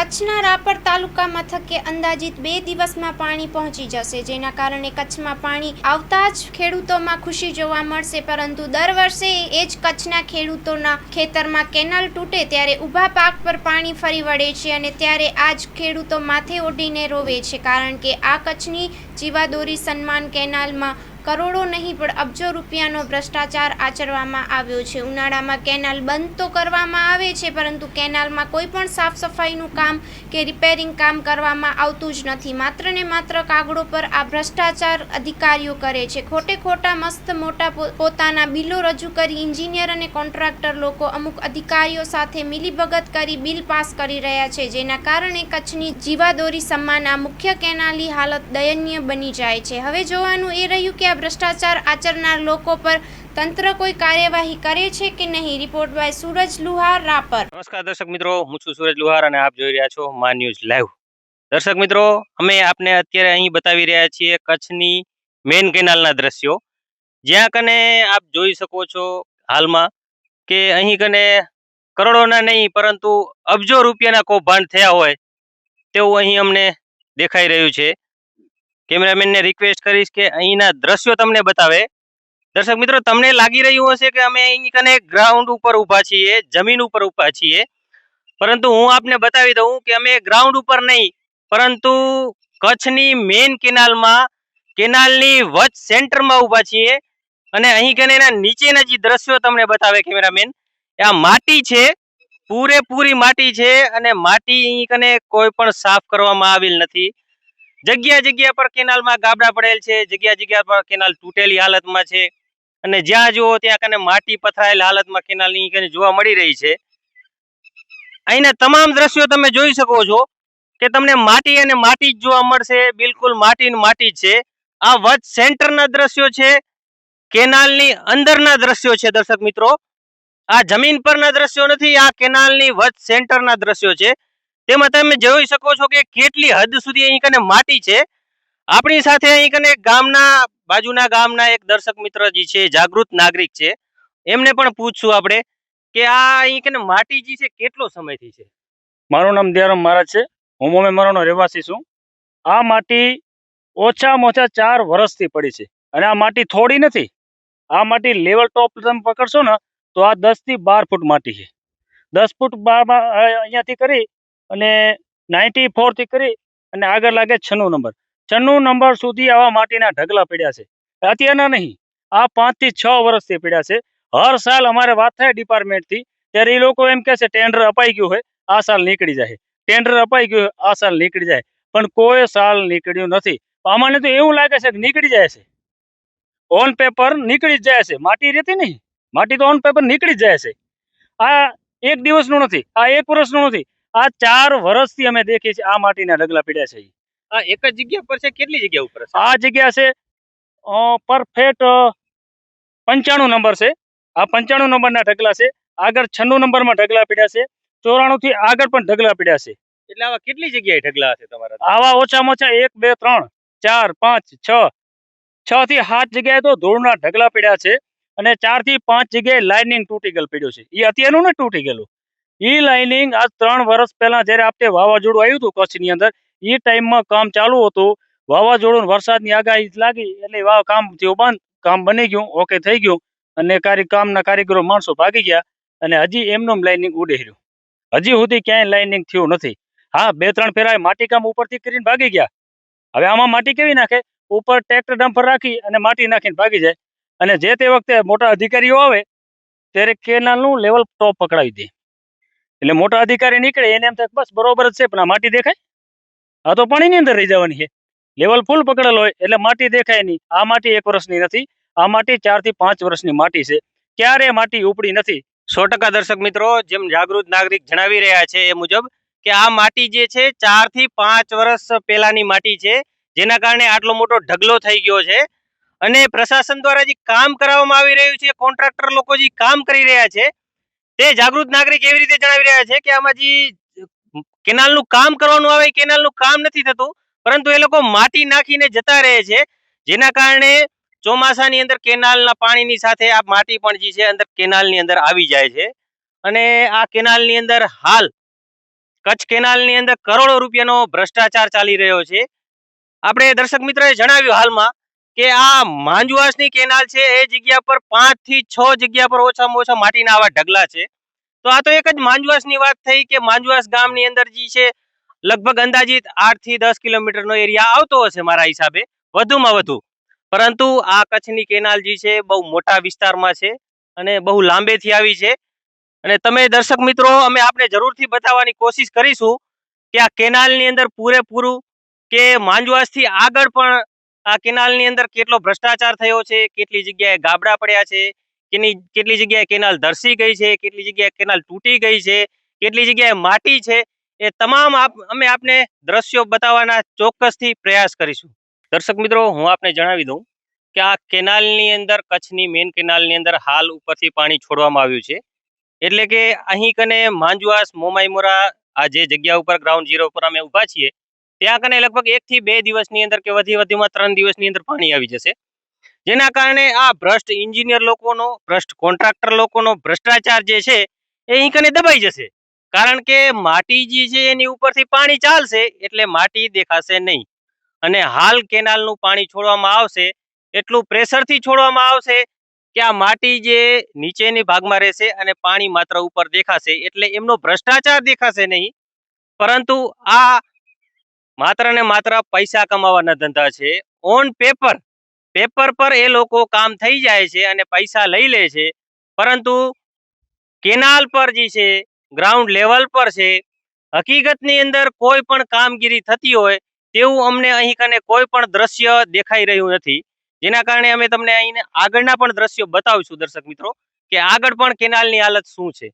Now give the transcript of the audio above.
કચ્છના રાપર તાલુકા મથકે અંદાજિત 2 દિવસમાં પાણી પહોંચી જશે, જેના કારણે કચ્છમાં પાણી આવતા જ ખેડૂતોમાં ખુશી જોવા મળશે. પરંતુ દર વર્ષે એ જ કચ્છના ખેડૂતોના ખેતરમાં કેનાલ તૂટે ત્યારે ઊભા પાક પર પાણી ફરી વળે છે અને ત્યારે આ જ ખેડૂતો માથે ઓઢીને રોવે છે, કારણ કે આ કચ્છની જીવાદોરી સન્માન કેનાલમાં કરોડો નહીં પણ અબજો રૂપિયાનો ભ્રષ્ટાચાર આચરવામાં આવ્યો છે. ઉનાળામાં કેનાલ બંધ તો કરવામાં આવે છે, પરંતુ કેનાલમાં કોઈ પણ સાફ સફાઈનું કામ કે રિપેરિંગ કામ કરવામાં આવતું જ નથી. માત્ર ને માત્ર કાગળો પર આ ભ્રષ્ટાચાર અધિકારીઓ કરે છે. ખોટે ખોટા મસ્ત મોટા પોતાના બિલો રજૂ કરી એન્જિનિયર અને કોન્ટ્રાક્ટર લોકો અમુક અધિકારીઓ સાથે મિલીભગત કરી બિલ પાસ કરી રહ્યા છે, જેના કારણે કચ્છની જીવાદોરી સમાન આ મુખ્ય કેનાલની હાલત દયનીય બની જાય છે. હવે જોવાનું એ રહ્યું કે ભ્રષ્ટાચાર આચરનાર લોકો પર તંત્ર કોઈ કાર્યવાહી કરે છે કે નહીં. રિપોર્ટ બાય સૂરજ લુહાર, રાપર. નમસ્કાર દર્શક મિત્રો, હું છું સૂરજ લુહાર અને આપ જોઈ રહ્યા છો મા ન્યૂઝ લાઈવ. દર્શક મિત્રો, અમે આપને અત્યારે અહીં બતાવી રહ્યા છીએ કચ્છની મેઇન કેનાલના દ્રશ્યો, જ્યાં કને આપ જોઈ શકો છો હાલમાં કે અહીં કને કરોડોના નહીં પરંતુ અબજો રૂપિયાના કૌભાંડ થયા હોય તેવું અહીં અમને દેખાઈ રહ્યું છે. કેમેરામેનને રિક્વેસ્ટ કરીશ કે અહીંના દ્રશ્યો તમને બતાવે. દર્શક મિત્રો, તમને લાગી રહ્યું હશે કે અમે અહીં કને ગ્રાઉન્ડ ઉપર ઊભા છીએ, જમીન ઉપર ઊભા છીએ, પરંતુ હું આપને બતાવી દઉં કે અમે ગ્રાઉન્ડ ઉપર નહીં પરંતુ કચ્છની મેઇન કેનાલમાં, કેનાલની વચ સેન્ટરમાં ઊભા છીએ અને અહીં કને એના નીચેના જે દ્રશ્યો તમને બતાવે કેમેરામેન, આ માટી છે, પૂરેપૂરી માટી છે અને માટી અહીં કને કોઈ પણ સાફ કરવામાં આવેલ નથી. જગ્યા જગ્યા પર કેનાલમાં ગાબડા પડેલ છે, જગ્યા જગ્યા પર કેનાલ તૂટેલી હાલતમાં છે અને જ્યાં જુઓ ત્યાં કને માટી પથરાયેલ હાલતમાં કેનાલની કને જોવા મળી રહી છે. અહીંના તમામ દ્રશ્યો તમે જોઈ શકો છો કે તમને માટી અને માટી જ જોવા મળશે, બિલકુલ માટી ને માટી જ છે. આ વચ સેન્ટરના દ્રશ્યો છે, કેનાલની અંદરના દ્રશ્યો છે. દર્શક મિત્રો, આ જમીન પરના દ્રશ્યો નથી, આ કેનાલની વચ સેન્ટરના દ્રશ્યો છે. તેમાં તમે જોઈ શકો છો કે કેટલી હદ સુધી અહીં કને માટી છે. આપણી સાથે અહીં કને ગામના, બાજુના ગામના એક દર્શક મિત્ર જે છે, જાગૃત નાગરિક છે, એમને પણ પૂછશું આપણે કે આ અહીં કને માટી જે છે કેટલો સમયથી છે. મારું નામ દયારામ મહારાજ છે, હું મોમેમરાનો રહેવાસી છું. આ માટી ઓછામાં ઓછા 4 વર્ષથી પડી છે અને આ માટી થોડી નથી. આ માટી લેવલ ટોપ તમે પકડશો ને તો આ 10 થી 12 ફૂટ માટી છે. 10 ફૂટ અહીંયાથી કરી અને 94 થી કરી અને આગળ લાગે 96 નંબર. 96 નંબર સુધી આવા માટીના ઢગલા પડ્યા છે. અત્યારના નહીં, આ 5 થી 6 વર્ષથી પડ્યા છે. હર સાલ અમારે વાત થાય ડિપાર્ટમેન્ટથી ત્યારે એ લોકો એમ કહે છે ટેન્ડર અપાઈ ગયું હોય, આ સાલ નીકળી જાય. ટેન્ડર અપાઈ ગયું હોય, આ સાલ નીકળી જાય, પણ કોઈ સાલ નીકળ્યું નથી. અમને તો એવું લાગે છે કે નીકળી જાય છે, ઓન પેપર નીકળી જ જાય છે. માટી રહેતી નહીં, માટી તો ઓન પેપર નીકળી જ જાય છે. આ એક દિવસનું નથી, આ 1 વર્ષનું નથી, આ 4 વર્ષથી અમે દેખીએ છીએ આ માટીના ઢગલા પડ્યા છે. આ એક જ જગ્યા પર છે, કેટલી જગ્યા ઉપર છે? આ જગ્યા છે પરફેક્ટ 95 નંબર છે. આ 95 નંબરના ઢગલા છે. આગળ 96 નંબરમાં ઢગલા પડ્યા છે. 94 થી આગળ પણ ઢગલા પડ્યા છે. એટલે આવા કેટલી જગ્યાએ ઢગલા હશે તમારા? આવા ઓછામાં ઓછા 1 2 3 4 5 6 થી 7 જગ્યાએ તો ધૂળના ઢગલા પડ્યા છે અને 4 થી 5 જગ્યાએ લાઇનિંગ તૂટી ગયેલ પડ્યો છે. એ અત્યારનું ને તૂટી ગયેલું, એ લાઇનિંગ આજ 3 વર્ષ પહેલા જયારે આપણે વાવાઝોડું આવ્યું હતું કચ્છની અંદર, એ ટાઈમમાં કામ ચાલુ હતું. વાવાઝોડું વરસાદની આગાહી લાગી એટલે કામ થયું બંધ, કામ બની ગયું, ઓકે થઈ ગયું અને કામના કારીગરો માણસો ભાગી ગયા અને હજી એમનું લાઇનિંગ ઉડી રહ્યું. હજી સુધી ક્યાંય લાઇનિંગ થયું નથી. હા, 2-3 ફેરા માટી કામ ઉપરથી કરીને ભાગી ગયા. હવે આમાં માટી કેવી નાખે, ઉપર ટ્રેક્ટર ડમ્પર રાખી અને માટી નાખીને ભાગી જાય અને જે તે વખતે મોટા અધિકારીઓ આવે ત્યારે કેનાલનું લેવલ ટોપ પકડાવી દે. એટલે મોટા અધિકારી નીકળે એને એમ થાય બસ બરોબર જ છે, પણ આ માટી દેખાય? આ તો પાણીની અંદર રહી જવાની છે. લેવલ ફૂલ પકડેલ હોય એટલે માટી દેખાય નહીં. આ માટી 1 વર્ષની નથી, આ માટી 4 થી 5 વર્ષની માટી છે. ક્યારે માટી ઉપડી નથી. 100% દર્શક મિત્રો, જેમ જાગૃત નાગરિક જણાવી રહ્યા છે એ મુજબ કે આ માટી જે છે 4 થી 5 વર્ષ પહેલાની માટી છે, જેના કારણે આટલો મોટો ઢગલો થઈ ગયો છે અને પ્રશાસન દ્વારા જે કામ કરાવવામાં આવી રહ્યું છે, કોન્ટ્રાક્ટર લોકો જે કામ કરી રહ્યા છે, તે જાગૃત નાગરિક એવી રીતે જણાવી રહ્યા છે કે આમાં જે કેનાલનું કામ કરવાનું આવે કેનાલનું કામ નથી થતું, પરંતુ એ લોકો માટી નાખીને જતા રહે છે, જેના કારણે ચોમાસાની અંદર કેનાલના પાણીની સાથે આ માટી પણ જે છે અંદર કેનાલની અંદર આવી જાય છે અને આ કેનાલની અંદર હાલ કચ્છ કેનાલની અંદર કરોડો રૂપિયાનો ભ્રષ્ટાચાર ચાલી રહ્યો છે. આપણે દર્શક મિત્રોએ જણાવ્યું હાલમાં કે આ માંજવાસની કેનાલ છે એ જગ્યા પર 5 થી 6 જગ્યા પર ઓછામાં ઓછા માટીના આવા ઢગલા છે. તો આ તો એક જ માંજવાસની વાત થઈ કે માંજવાસ ગામની અંદર જે છે લગભગ અંદાજિત 8 થી 10 કિલોમીટરનો એરિયા આવતો હશે મારા હિસાબે, વધુમાં વધુ. પરંતુ આ કચ્છની કેનાલ જે છે બહુ મોટા વિસ્તારમાં છે અને બહુ લાંબેથી આવી છે. અને તમે દર્શક મિત્રો, અમે આપને જરૂરથી બતાવવાની કોશિશ કરીશું કે આ કેનાલની અંદર પૂરેપૂરું કે માંજવાસથી આગળ પણ આ કેનાલની અંદર કેટલો ભ્રષ્ટાચાર થયો છે, કેટલી જગ્યાએ ગાબડા પડ્યા છે, કેટલી જગ્યાએ કેનાલ ધરસી ગઈ છે, કેટલી જગ્યાએ કેનાલ તૂટી ગઈ છે, કેટલી જગ્યાએ માટી છે, એ તમામ અમે આપને દ્રશ્યો બતાવવાના ચોક્કસથી પ્રયાસ કરીશું. દર્શક મિત્રો, હું આપને જણાવી દઉં કે આ કેનાલની અંદર, કચ્છની મેઇન કેનાલની અંદર હાલ ઉપરથી પાણી છોડવામાં આવ્યું છે. એટલે કે અહીં કને માંજવાસ, મોમાઈમોરા, આ જે જગ્યા ઉપર ગ્રાઉન્ડ ઝીરો ઉપર અમે ઊભા છીએ ત્યાં કને લગભગ 1 થી 2 દિવસની અંદર કે વધીમાં 3 દિવસની અંદર પાણી આવી જશે. જેના કારણે આ ભ્રષ્ટ એન્જિનિયર લોકોનો, ભ્રષ્ટ કોન્ટ્રાક્ટર લોકોનો ભ્રષ્ટાચાર જે છે એ અહીં કને દબાઈ જશે. કારણ કે માટી જે છે એની ઉપરથી પાણી ચાલશે એટલે માટી દેખાશે નહીં. અને હાલ કેનાલનું પાણી છોડવામાં આવશે એટલું પ્રેશરથી છોડવામાં આવશે કે આ માટી જે નીચેની ભાગમાં રહેશે અને પાણી માત્ર ઉપર દેખાશે. એટલે એમનો ભ્રષ્ટાચાર દેખાશે નહીં, પરંતુ આ માત્ર ને માત્ર પૈસા કમાવાના ધંધા છે. ઓન પેપર પર એ લોકો કામ થઈ જાય છે અને પૈસા લઈ લે છે. પરંતુ કેનાલ પર જે છે, ગ્રાઉન્ડ લેવલ પર છે, હકીકતની અંદર કોઈ પણ કામગીરી થતી હોય તેવું અમને અહીં કને કોઈ પણ દ્રશ્ય દેખાઈ રહ્યું નથી. જેના કારણે અમે તમને અહીં આગળના પણ દ્રશ્યો બતાવીશું દર્શક મિત્રો કે આગળ પણ કેનાલની હાલત શું છે.